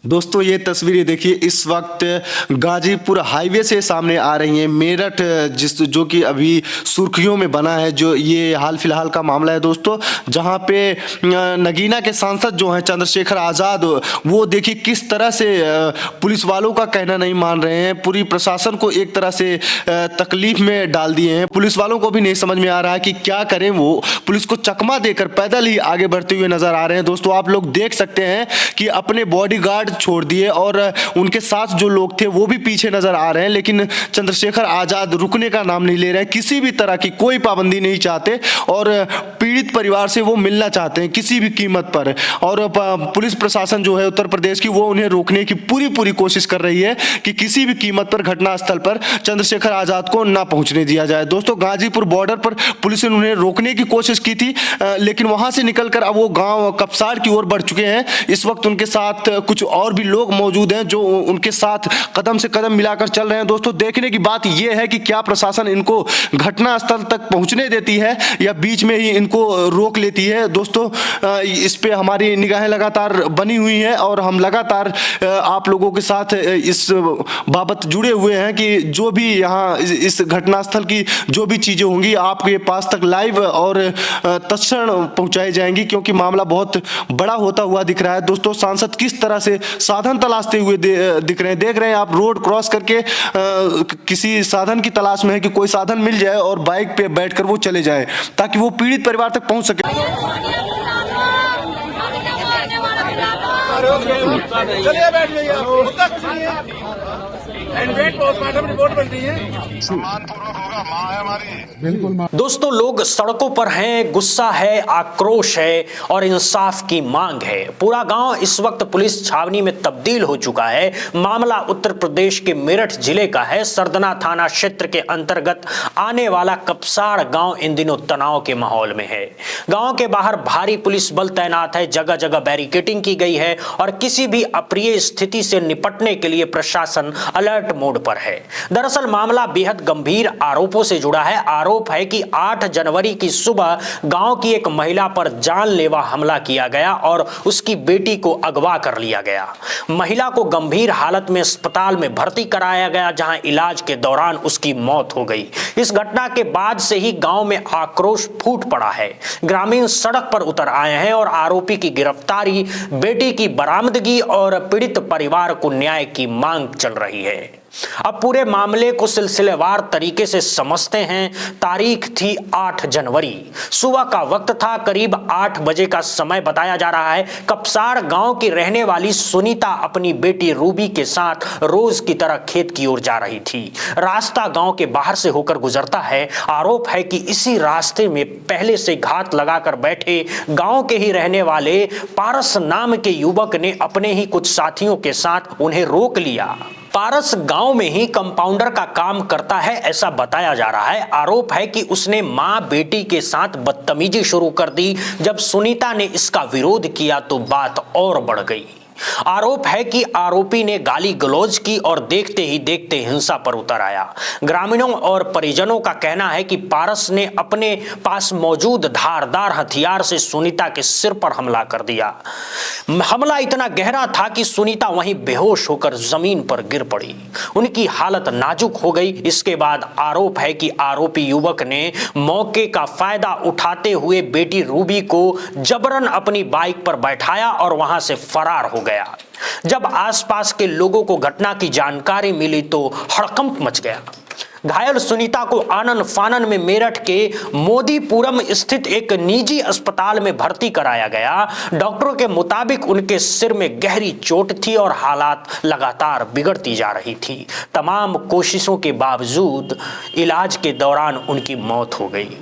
दोस्तों ये तस्वीरें देखिए, इस वक्त गाजीपुर हाईवे से सामने आ रही हैं। मेरठ जो कि अभी सुर्खियों में बना है, जो ये हाल फिलहाल का मामला है दोस्तों, जहां पे नगीना के सांसद जो हैं चंद्रशेखर आज़ाद, वो देखिए किस तरह से पुलिस वालों का कहना नहीं मान रहे हैं। पूरी प्रशासन को एक तरह से तकलीफ में डाल दिए हैं। पुलिस वालों को भी नहीं समझ में आ रहा है कि क्या करें। वो पुलिस को चकमा देकर पैदल ही आगे बढ़ते हुए नजर आ रहे हैं। दोस्तों आप लोग देख सकते हैं कि अपने बॉडीगार्ड छोड़ दिए और उनके साथ जो लोग थे वो भी पीछे नजर आ रहे हैं, लेकिन चंद्रशेखर आजाद रुकने का नाम नहीं ले रहे हैं। किसी भी तरह की कोई पाबंदी नहीं चाहते और पीड़ित परिवार से वो मिलना चाहते हैं किसी भी कीमत पर। और पुलिस प्रशासन जो है उत्तर प्रदेश की, वो उन्हें रोकने की पूरी कोशिश कर रही है कि किसी भी कीमत पर घटनास्थल पर चंद्रशेखर आजाद को ना पहुंचने दिया जाए। दोस्तों गाजीपुर बॉर्डर पर पुलिस ने उन्हें रोकने की कोशिश की थी, लेकिन वहां से निकलकर अब वो गांव कपसाड़ की ओर बढ़ चुके हैं। इस वक्त उनके साथ कुछ और भी लोग मौजूद हैं जो उनके साथ कदम से कदम मिलाकर चल रहे हैं। दोस्तों देखने की बात यह है कि क्या प्रशासन इनको घटनास्थल तक पहुंचने देती है या बीच में ही इनको रोक लेती है। दोस्तों इस पे हमारी निगाहें लगातार बनी हुई हैं और हम लगातार आप लोगों के साथ इस बाबत जुड़े हुए हैं कि जो भी यहाँ इस घटनास्थल की जो भी चीजें होंगी आपके पास तक लाइव और तत्क्षण पहुंचाई जाएंगी, क्योंकि मामला बहुत बड़ा होता हुआ दिख रहा है। दोस्तों सांसद किस तरह से साधन तलाशते हुए दिख रहे हैं, देख रहे हैं आप। रोड क्रॉस करके किसी साधन की तलाश में है कि कोई साधन मिल जाए और बाइक पे बैठकर वो चले जाए ताकि वो पीड़ित परिवार तक पहुंच सके। चलिए बैठ जाइए। पोस्टमार्टम रिपोर्ट बनती है, सम्मानपूर्वक होगा। मां है हमारी, बिल्कुल। दोस्तों लोग सड़कों पर हैं, गुस्सा है, आक्रोश है और इंसाफ की मांग है। पूरा गांव इस वक्त पुलिस छावनी में तब्दील हो चुका है। मामला उत्तर प्रदेश के मेरठ जिले का है। सरदना थाना क्षेत्र के अंतर्गत आने वाला कपसाड़ गांव इन दिनों तनाव के माहौल में है। गांव के बाहर भारी पुलिस बल तैनात है, जगह जगह बैरिकेडिंग की गई है और किसी भी अप्रिय स्थिति से निपटने के लिए प्रशासन अलर्ट मोड पर है। दरअसल मामला बेहद गंभीर आरोपों से जुड़ा है। आरोप है कि 8 जनवरी की सुबह गांव की एक महिला पर जानलेवा हमला किया गया और उसकी बेटी को अगवा कर लिया गया। महिला को गंभीर हालत में अस्पताल में भर्ती कराया गया, जहां इलाज के दौरान उसकी मौत हो गई। इस घटना के बाद से ही गांव में आक्रोश फूट पड़ा है। ग्रामीण सड़क पर उतर आए हैं और आरोपी की गिरफ्तारी, बेटी की बरामदगी और पीड़ित परिवार को न्याय की मांग चल रही है। अब पूरे मामले को सिलसिलेवार तरीके से समझते हैं। तारीख थी 8 जनवरी, सुबह का वक्त था, करीब 8 बजे का समय बताया जा रहा है। कपसाड़ गांव की रहने वाली सुनीता अपनी बेटी रूबी के साथ रोज की तरह खेत की ओर जा रही थी। रास्ता गांव के बाहर से होकर गुजरता है। आरोप है कि इसी रास्ते में पहले से घात लगाकर बैठे गांव के ही रहने वाले पारस नाम के युवक ने अपने ही कुछ साथियों के साथ उन्हें रोक लिया। पारस गांव में ही कंपाउंडर का काम करता है, ऐसा बताया जा रहा है। आरोप है कि उसने मां बेटी के साथ बदतमीजी शुरू कर दी। जब सुनीता ने इसका विरोध किया तो बात और बढ़ गई। आरोप है कि आरोपी ने गाली गलौज की और देखते ही देखते हिंसा पर उतर आया। ग्रामीणों और परिजनों का कहना है कि पारस ने अपने पास मौजूद धारदार हथियार से सुनीता के सिर पर हमला कर दिया। हमला इतना गहरा था कि सुनीता वहीं बेहोश होकर जमीन पर गिर पड़ी। उनकी हालत नाजुक हो गई। इसके बाद आरोप है कि आरोपी युवक ने मौके का फायदा उठाते हुए बेटी रूबी को जबरन अपनी बाइक पर बैठाया और वहां से फरार हो गया। जब आसपास के लोगों को घटना की जानकारी मिली तो हड़कंप मच गया। घायल सुनीता को आनन फानन में मेरठ के मोदीपुरम स्थित एक निजी अस्पताल में भर्ती कराया गया। डॉक्टरों के मुताबिक उनके सिर में गहरी चोट थी और हालात लगातार बिगड़ती जा रही थी। तमाम कोशिशों के बावजूद इलाज के दौरान उनकी मौत हो गई।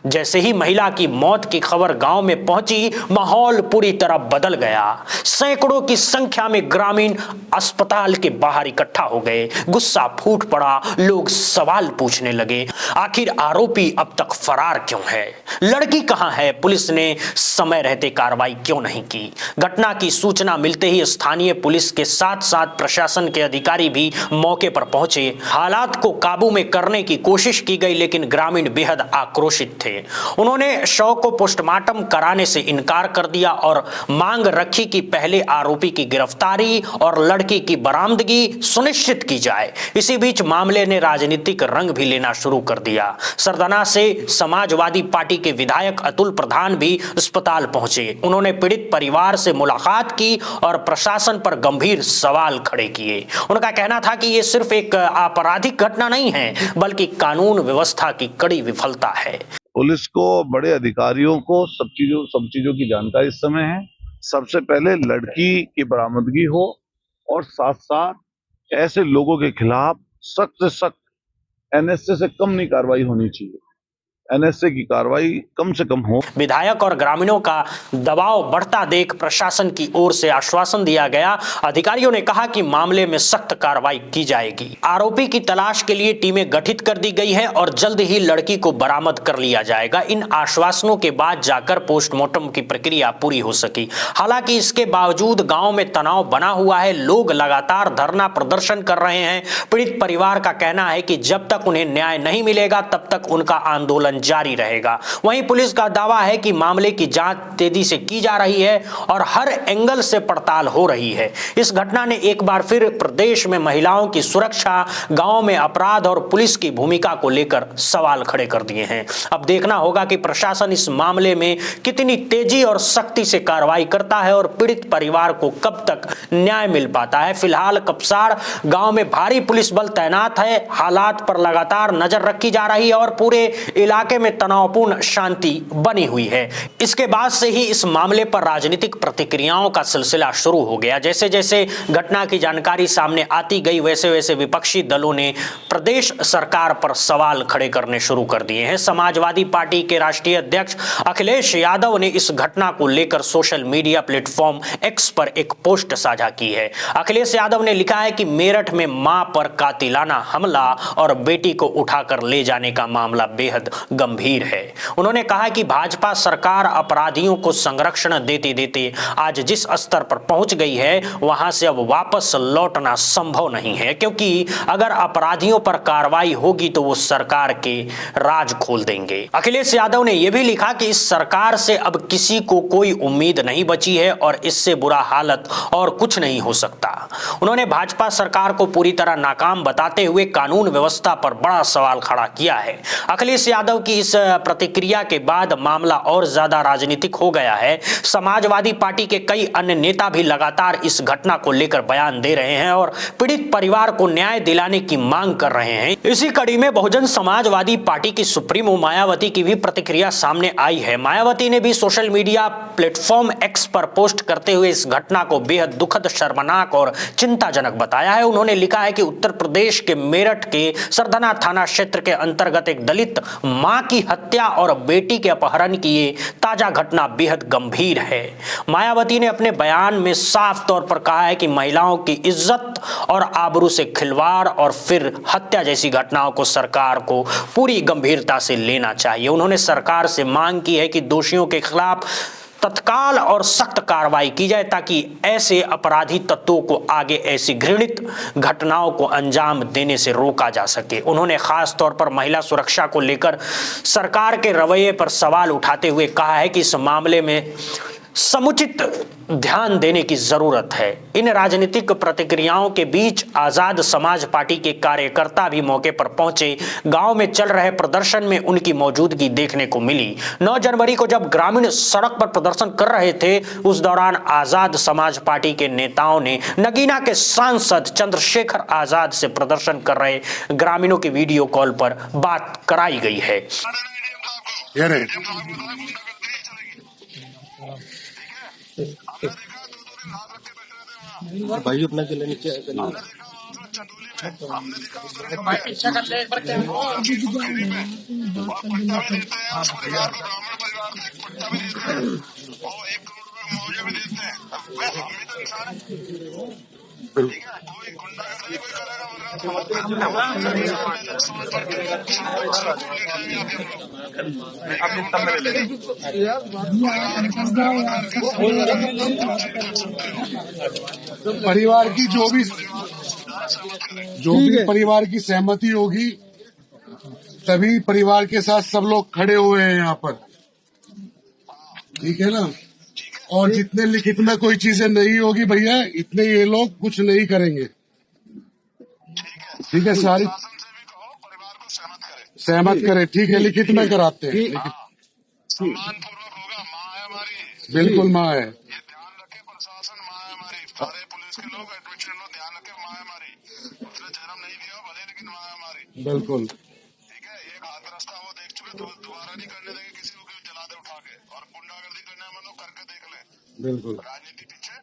जैसे ही महिला की मौत की खबर गांव में पहुंची, माहौल पूरी तरह बदल गया। सैकड़ों की संख्या में ग्रामीण अस्पताल के बाहर इकट्ठा हो गए। गुस्सा फूट पड़ा। लोग सवाल पूछने लगे, आखिर आरोपी अब तक फरार क्यों है? लड़की कहां है? पुलिस ने समय रहते कार्रवाई क्यों नहीं की? घटना की सूचना मिलते ही स्थानीय पुलिस के साथ साथ प्रशासन के अधिकारी भी मौके पर पहुंचे। हालात को काबू में करने की कोशिश की गई, लेकिन ग्रामीण बेहद आक्रोशित थे। थे। उन्होंने शव को पोस्टमार्टम कराने से इनकार कर दिया और मांग रखी कि पहले आरोपी की गिरफ्तारी और लड़की की बरामदगी सुनिश्चित की जाए। इसी बीच मामले ने राजनीतिक रंग भी लेना शुरू कर दिया। सरदाना से समाजवादी पार्टी के विधायक अतुल प्रधान भी अस्पताल पहुंचे। उन्होंने पीड़ित परिवार से मुलाकात की और प्रशासन पर गंभीर सवाल खड़े किए। उनका कहना था कि यह सिर्फ एक आपराधिक घटना नहीं है, बल्कि कानून व्यवस्था की कड़ी विफलता है। पुलिस को, बड़े अधिकारियों को सब चीजों की जानकारी इस समय है। सबसे पहले लड़की की बरामदगी हो और साथ साथ ऐसे लोगों के खिलाफ सख्त से सख्त एनएसए से कम नहीं कार्रवाई होनी चाहिए, एनएसए की कार्रवाई कम से कम हो। विधायक और ग्रामीणों का दबाव बढ़ता देख प्रशासन की ओर से आश्वासन दिया गया। अधिकारियों ने कहा कि मामले में सख्त कार्रवाई की जाएगी। आरोपी की तलाश के लिए टीमें गठित कर दी गई है और जल्द ही लड़की को बरामद कर लिया जाएगा। इन आश्वासनों के बाद जाकर पोस्टमार्टम की प्रक्रिया पूरी हो सकी। हालांकि इसके बावजूद गांव में तनाव बना हुआ है। लोग लगातार धरना प्रदर्शन कर रहे हैं। पीड़ित परिवार का कहना है कि जब तक उन्हें न्याय नहीं मिलेगा तब तक उनका आंदोलन जारी रहेगा। वहीं पुलिस का दावा है कि मामले की जांच तेजी से की जा रही है और हर एंगल से पड़ताल हो रही है। इस घटना ने एक बार फिर प्रदेश में महिलाओं की सुरक्षा, गांव में अपराध और पुलिस की भूमिका को लेकर सवाल खड़े कर दिए हैं। अब देखना होगा कि प्रशासन इस मामले में कितनी तेजी और सख्ती से कार्रवाई करता है और पीड़ित परिवार को कब तक न्याय मिल पाता है। फिलहाल कपसाड़ गांव में भारी पुलिस बल तैनात है। हालात पर लगातार नजर रखी जा रही है और पूरे इलाके में तनावपूर्ण शांति बनी हुई है। इसके बाद से ही इस मामले पर राजनीतिक प्रतिक्रियाओं का सिलसिला शुरू हो गया। जैसे जैसे घटना की जानकारी सामने आती गई, वैसे वैसे विपक्षी दलों ने प्रदेश सरकार पर सवाल खड़े करने शुरू कर दिए हैं। समाजवादी पार्टी के राष्ट्रीय अध्यक्ष अखिलेश यादव ने इस घटना को लेकर सोशल मीडिया प्लेटफॉर्म एक्स पर एक पोस्ट साझा की है। अखिलेश यादव ने लिखा है कि मेरठ में मां पर कातिलाना हमला और बेटी को उठाकर ले जाने का मामला बेहद गंभीर है। उन्होंने कहा कि भाजपा सरकार अपराधियों को संरक्षण देते देते आज जिस स्तर पर पहुंच गई है, वहां से अब वापस लौटना संभव नहीं है, क्योंकि अगर अपराधियों पर कार्रवाई होगी तो वो सरकार के राज खोल देंगे। अखिलेश यादव ने यह भी लिखा कि इस सरकार से अब किसी को कोई उम्मीद नहीं बची है और इससे बुरा हालत और कुछ नहीं हो सकता। उन्होंने भाजपा सरकार को पूरी तरह नाकाम बताते हुए कानून व्यवस्था पर बड़ा सवाल खड़ा किया है। अखिलेश यादव की इस प्रतिक्रिया के बाद मामला और ज्यादा राजनीतिक हो गया है। समाजवादी पार्टी के कई अन्य नेता भी लगातार इस घटना को लेकर बयान दे रहे हैं और पीड़ित परिवार को न्याय दिलाने की मांग कर रहे हैं। इसी कड़ी में बहुजन समाजवादी पार्टी की सुप्रीमो मायावती की भी प्रतिक्रिया सामने आई है। मायावती ने भी सोशल मीडिया प्लेटफॉर्म एक्स पर पोस्ट करते हुए इस घटना को बेहद दुखद, शर्मनाक और चिंताजनक बताया है। उन्होंने लिखा है कि उत्तर प्रदेश के मेरठ के सरदाना थाना क्षेत्र के अंतर्गत एक दलित मां की हत्या और बेटी के अपहरण की ये ताजा घटना बेहद गंभीर है। मायावती ने अपने बयान में साफ तौर पर कहा है कि महिलाओं की इज्जत और आबरू से खिलवाड़ और फिर हत्या जैसी घटनाओं को सरकार को पूरी गंभीरता से लेना चाहिए। उन्होंने सरकार से मांग की है कि दोषियों के खिलाफ तत्काल और सख्त कार्रवाई की जाए ताकि ऐसे अपराधी तत्वों को आगे ऐसी घृणित घटनाओं को अंजाम देने से रोका जा सके। उन्होंने खास तौर पर महिला सुरक्षा को लेकर सरकार के रवैये पर सवाल उठाते हुए कहा है कि इस मामले में समुचित ध्यान देने की जरूरत है। इन राजनीतिक प्रतिक्रियाओं के बीच आजाद समाज पार्टी के कार्यकर्ता भी मौके पर पहुंचे। गांव में चल रहे प्रदर्शन में उनकी मौजूदगी देखने को मिली। 9 जनवरी को जब ग्रामीण सड़क पर प्रदर्शन कर रहे थे, उस दौरान आजाद समाज पार्टी के नेताओं ने नगीना के सांसद चंद्रशेखर आजाद से प्रदर्शन कर रहे ग्रामीणों की वीडियो कॉल पर बात कराई गई है। भाई अपना के नीचे इच्छा कर ले एक बार क्या परिवार की जो भी परिवार की सहमति होगी सभी परिवार के साथ सब लोग खड़े हुए हैं यहाँ पर, ठीक है ना। और जितने लिखित में कोई चीजें नहीं होगी भैया, इतने ये लोग कुछ नहीं करेंगे, ठीक है। सारी सहमत करे, ठीक है, लिखित में कराते हैं, सम्मानपूर्वक होगा। माँ है हमारी, बिल्कुल माँ है। ये ध्यान रखे प्रशासन, माँ है हमारी, सारे पुलिस के लोग, एडमिशन लोग ध्यान रखे, माँ है हमारी। उसने जन्म नहीं दिया हो भले, लेकिन माँ है हमारी, बिल्कुल ठीक है। एक हाथ रास्ता वो देख चुके, तो दोबारा नहीं करने देंगे किसी को, जला दे उठा के। और गुंडागर्दी करने में लोग करके देख ले, बिल्कुल राजनीति पीछे,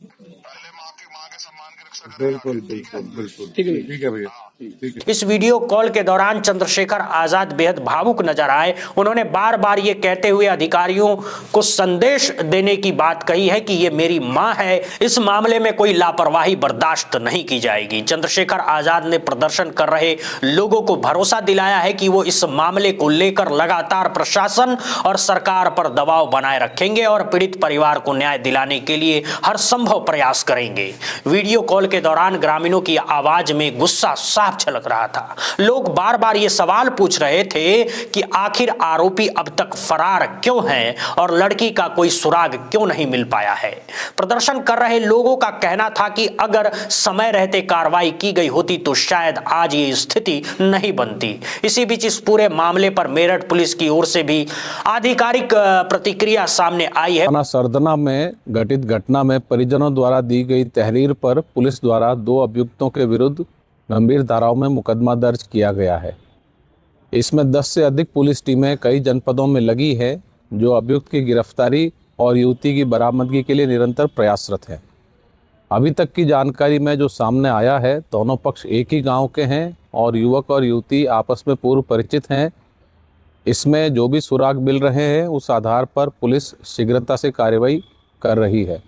पहले माँ के सम्मान की रक्षा करें। बिल्कुल बिल्कुल बिल्कुल, ठीक है भैया, ठीक है। इस वीडियो कॉल के दौरान चंद्रशेखर आजाद बेहद भावुक नजर आए। उन्होंने बार बार ये कहते हुए अधिकारियों को संदेश देने की बात कही है कि ये मेरी मां है, इस मामले में कोई लापरवाही बर्दाश्त नहीं की जाएगी। चंद्रशेखर आजाद ने प्रदर्शन कर रहे लोगों को भरोसा दिलाया है कि वो इस मामले को लेकर लगातार प्रशासन और सरकार पर दबाव बनाए रखेंगे और पीड़ित परिवार को न्याय दिलाने के लिए हर संभव प्रयास करेंगे। वीडियो कॉल के दौरान ग्रामीणों की आवाज में गुस्सा साफ झलक रहा था। लोग बार बार ये सवाल पूछ रहे थे कि आखिर आरोपी अब तक फरार क्यों है और लड़की का कोई सुराग क्यों नहीं मिल पाया है। प्रदर्शन कर रहे लोगों का कहना था कि अगर समय रहते कार्रवाई की गई होती तो शायद आज ये स्थिति नहीं बनती। इसी बीच इस पूरे मामले पर मेरठ पुलिस की ओर से भी आधिकारिक प्रतिक्रिया सामने आई है। थाना सरदना में घटित घटना में परिजनों द्वारा दी गई तहरीर पर पुलिस द्वारा 2 अभियुक्तों के विरुद्ध गंभीर धाराओं में मुकदमा दर्ज किया गया है। इसमें 10 से अधिक पुलिस टीमें कई जनपदों में लगी है, जो अभियुक्त की गिरफ्तारी और युवती की बरामदगी के लिए निरंतर प्रयासरत है। अभी तक की जानकारी में जो सामने आया है, दोनों पक्ष एक ही गांव के हैं और युवक और युवती आपस में पूर्व परिचित हैं। इसमें जो भी सुराग मिल रहे हैं, उस आधार पर पुलिस शीघ्रता से कार्रवाई कर रही है।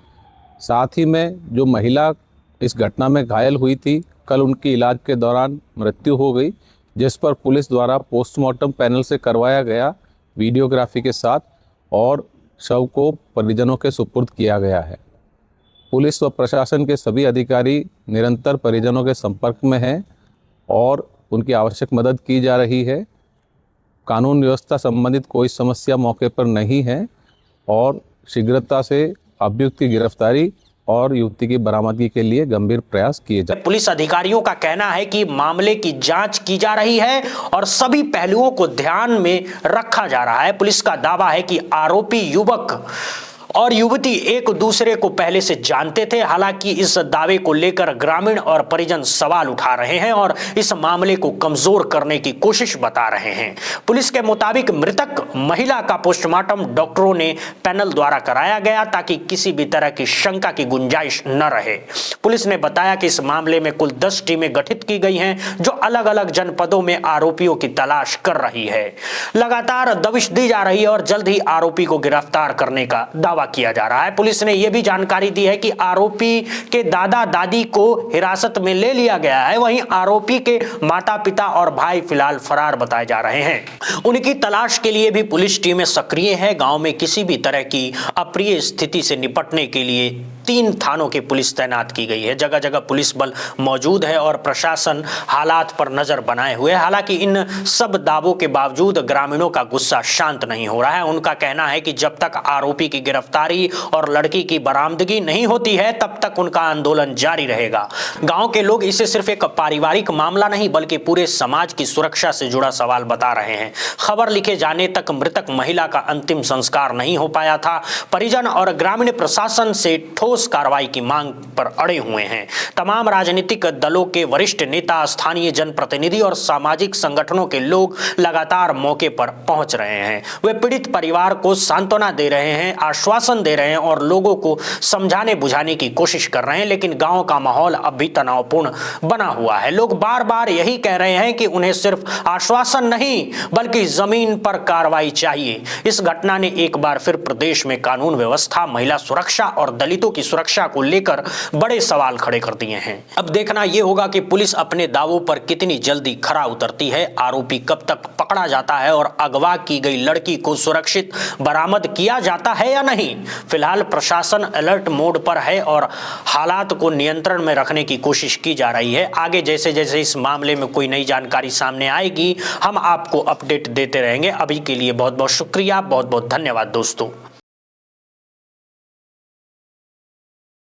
साथ ही में जो महिला इस घटना में घायल हुई थी, कल उनकी इलाज के दौरान मृत्यु हो गई, जिस पर पुलिस द्वारा पोस्टमार्टम पैनल से करवाया गया वीडियोग्राफी के साथ और शव को परिजनों के सुपुर्द किया गया है। पुलिस व प्रशासन के सभी अधिकारी निरंतर परिजनों के संपर्क में हैं और उनकी आवश्यक मदद की जा रही है। कानून व्यवस्था संबंधित कोई समस्या मौके पर नहीं है और शीघ्रता से अभियुक्त की गिरफ्तारी और युवती की बरामदगी के लिए गंभीर प्रयास किए जा। पुलिस अधिकारियों का कहना है कि मामले की जांच की जा रही है और सभी पहलुओं को ध्यान में रखा जा रहा है। पुलिस का दावा है कि आरोपी युवक और युवती एक दूसरे को पहले से जानते थे। हालांकि इस दावे को लेकर ग्रामीण और परिजन सवाल उठा रहे हैं और इस मामले को कमजोर करने की कोशिश बता रहे हैं। पुलिस के मुताबिक मृतक महिला का पोस्टमार्टम डॉक्टरों ने पैनल द्वारा कराया गया ताकि किसी भी तरह की शंका की गुंजाइश न रहे। पुलिस ने बताया कि इस मामले में कुल 10 टीमें गठित की गई हैं, जो अलग अलग जनपदों में आरोपियों की तलाश कर रही है। लगातार दबिश दी जा रही है और जल्द ही आरोपी को गिरफ्तार करने का दावा किया जा रहा है। पुलिस ने यह भी जानकारी दी है कि आरोपी के दादा दादी को हिरासत में ले लिया गया है। वहीं आरोपी के माता पिता और भाई फिलहाल फरार बताए जा रहे हैं। उनकी तलाश के लिए भी पुलिस टीमें सक्रिय है। गांव में किसी भी तरह की अप्रिय स्थिति से निपटने के लिए 3 थानों की पुलिस तैनात की गई है। जगह जगह पुलिस बल मौजूद है और प्रशासन हालात पर नजर बनाए हुए है। हालांकि इन सब दावों के बावजूद ग्रामीणों का गुस्सा शांत नहीं हो रहा है। उनका कहना है कि जब तक आरोपी की गिरफ्तारी और लड़की की बरामदगी नहीं होती है, तब तक उनका आंदोलन जारी रहेगा। गांव के लोग इसे सिर्फ एक पारिवारिक मामला नहीं बल्कि पूरे समाज की सुरक्षा से जुड़ा सवाल बता रहे हैं। खबर लिखे जाने तक मृतक महिला का अंतिम संस्कार नहीं हो पाया था। परिजन और ग्रामीण प्रशासन से ठोस कार्रवाई की मांग पर अड़े हुए हैं। तमाम राजनीतिक दलों के वरिष्ठ नेता, स्थानीय जनप्रतिनिधि और सामाजिक संगठनों के लोग लगातार मौके पर पहुंच रहे हैं। वे पीड़ित परिवार को सांत्वना दे रहे हैं, आश्वासन दे रहे हैं और लोगों को समझाने बुझाने की कोशिश कर रहे हैं। लेकिन गांव का माहौल अब भी तनावपूर्ण बना हुआ है। लोग बार बार यही कह रहे हैं कि उन्हें सिर्फ आश्वासन नहीं बल्कि जमीन पर कार्रवाई चाहिए। इस घटना ने एक बार फिर प्रदेश में कानून व्यवस्था, महिला सुरक्षा और दलितों की की सुरक्षा को लेकर बड़े सवाल खड़े कर दिए हैं। अब देखना यह होगा कि पुलिस अपने दावों पर कितनी जल्दी खरा उतरती है, आरोपी कब तक पकड़ा जाता है और अगवा की गई लड़की को सुरक्षित बरामद किया जाता है या नहीं। फिलहाल प्रशासन अलर्ट मोड पर है और हालात को नियंत्रण में रखने की कोशिश की जा रही है। आगे जैसे जैसे इस मामले में कोई नई जानकारी सामने आएगी हम आपको अपडेट देते रहेंगे। अभी के लिए बहुत बहुत शुक्रिया, बहुत बहुत धन्यवाद दोस्तों।